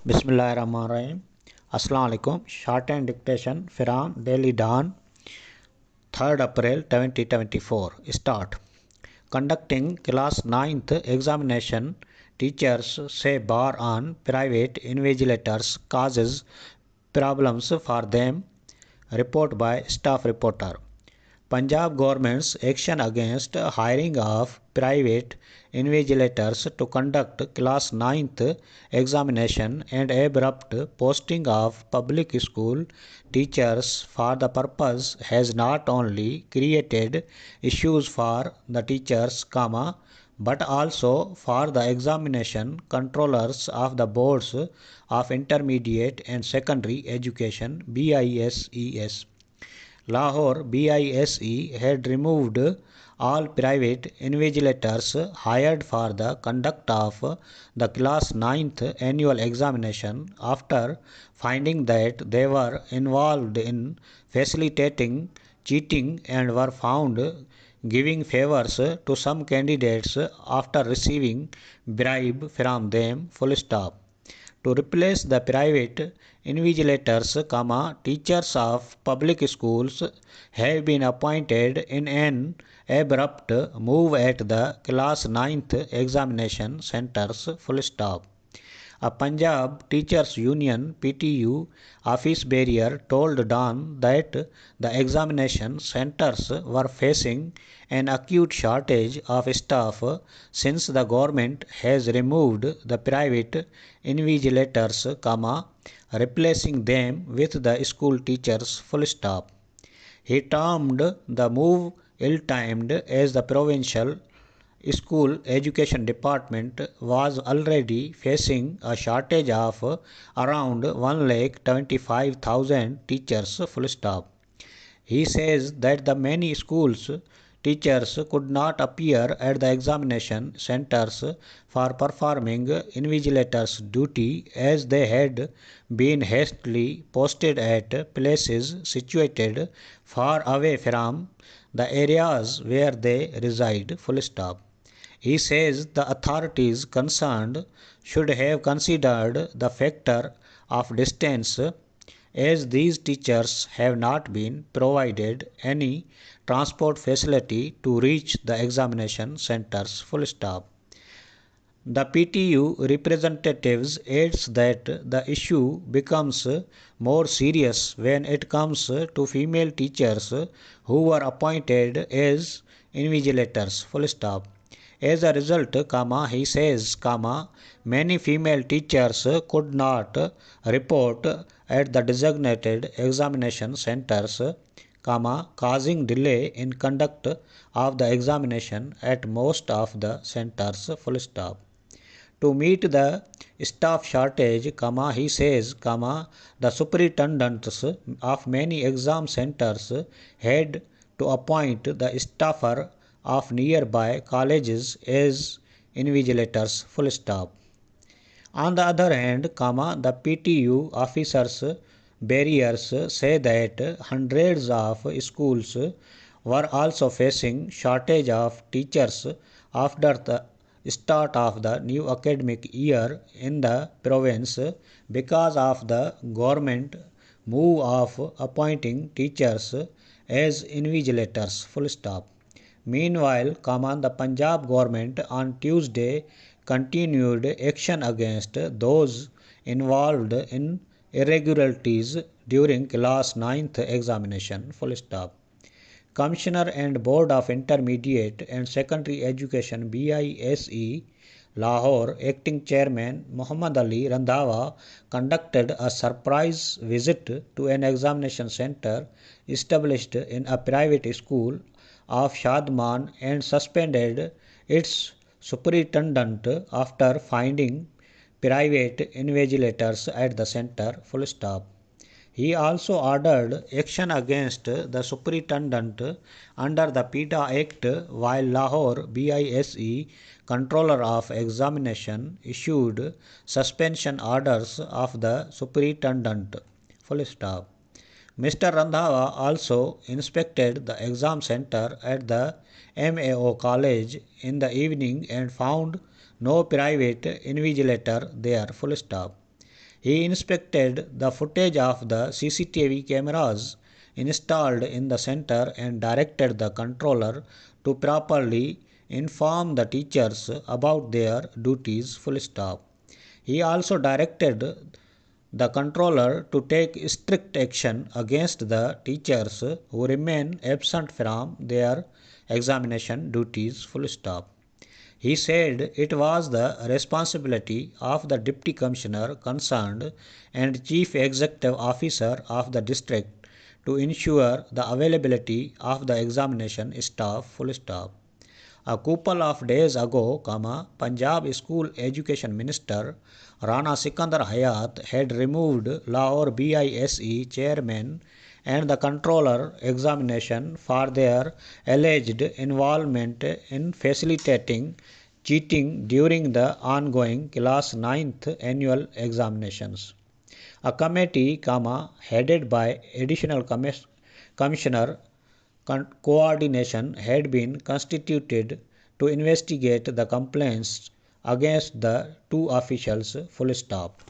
Bismillahirrahmanirrahim. Assalamu alaikum. Shorthand Dictation from Daily Dawn, 3rd April 2024. Start. Conducting class 9th examination, teachers say bar on private invigilators causes problems for them. Report by staff reporter. Punjab government's action against hiring of private invigilators to conduct class 9th examination and abrupt posting of public school teachers for the purpose has not only created issues for the teachers, but also for the examination controllers of the boards of intermediate and secondary education BISES. Lahore BISE had removed all private invigilators hired for the conduct of the class 9th annual examination after finding that they were involved in facilitating cheating and were found giving favors to some candidates after receiving bribe from them. Full stop. To replace the private invigilators, teachers of public schools have been appointed in an abrupt move at the class 9th examination centers. Full stop. A Punjab Teachers Union (PTU) office bearer told Dawn that the examination centers were facing an acute shortage of staff since the government has removed the private invigilators, replacing them with the school teachers. Full stop. He termed the move ill-timed as the provincial school education department was already facing a shortage of around 1,25,000 teachers. Full stop. He says that the many schools teachers could not appear at the examination centers for performing invigilators duty as they had been hastily posted at places situated far away from the areas where they reside. Full stop. He says the authorities concerned should have considered the factor of distance as these teachers have not been provided any transport facility to reach the examination centers. Full stop. The PTU representatives adds that the issue becomes more serious when it comes to female teachers who were appointed as invigilators. Full stop. As a result, he says, many female teachers could not report at the designated examination centers, causing delay in conduct of the examination at most of the centers. Full stop. To meet the staff shortage, he says, the superintendents of many exam centers had to appoint the staffer of nearby colleges as invigilators. Full stop. On the other hand, the PTU officers barriers say that hundreds of schools were also facing shortage of teachers after the start of the new academic year in the province because of the government move of appointing teachers as invigilators. Full stop. Meanwhile, the Punjab government on Tuesday continued action against those involved in irregularities during class 9th examination. Full stop. Commissioner and Board of Intermediate and Secondary Education BISE Lahore Acting Chairman Muhammad Ali Randhawa conducted a surprise visit to an examination center established in a private school of Shadman and suspended its superintendent after finding private invigilators at the center. Full stop. He also ordered action against the superintendent under the PITA Act while Lahore BISE Controller of Examination issued suspension orders of the superintendent. Full stop. Mr. Randhawa also inspected the exam center at the MAO College in the evening and found no private invigilator there. Full stop. He inspected the footage of the CCTV cameras installed in the center and directed the controller to properly inform the teachers about their duties. Full stop. He also directed the controller to take strict action against the teachers who remain absent from their examination duties. Full stop. He said it was the responsibility of the Deputy Commissioner concerned and Chief Executive Officer of the district to ensure the availability of the examination staff. Full stop. A couple of days ago, Punjab School Education Minister Rana Sikandar Hayat had removed Lahore BISE chairman and the controller examination for their alleged involvement in facilitating cheating during the ongoing class 9th annual examinations. A committee, headed by Additional Commissioner Coordination had been constituted to investigate the complaints against the two officials. Full stop.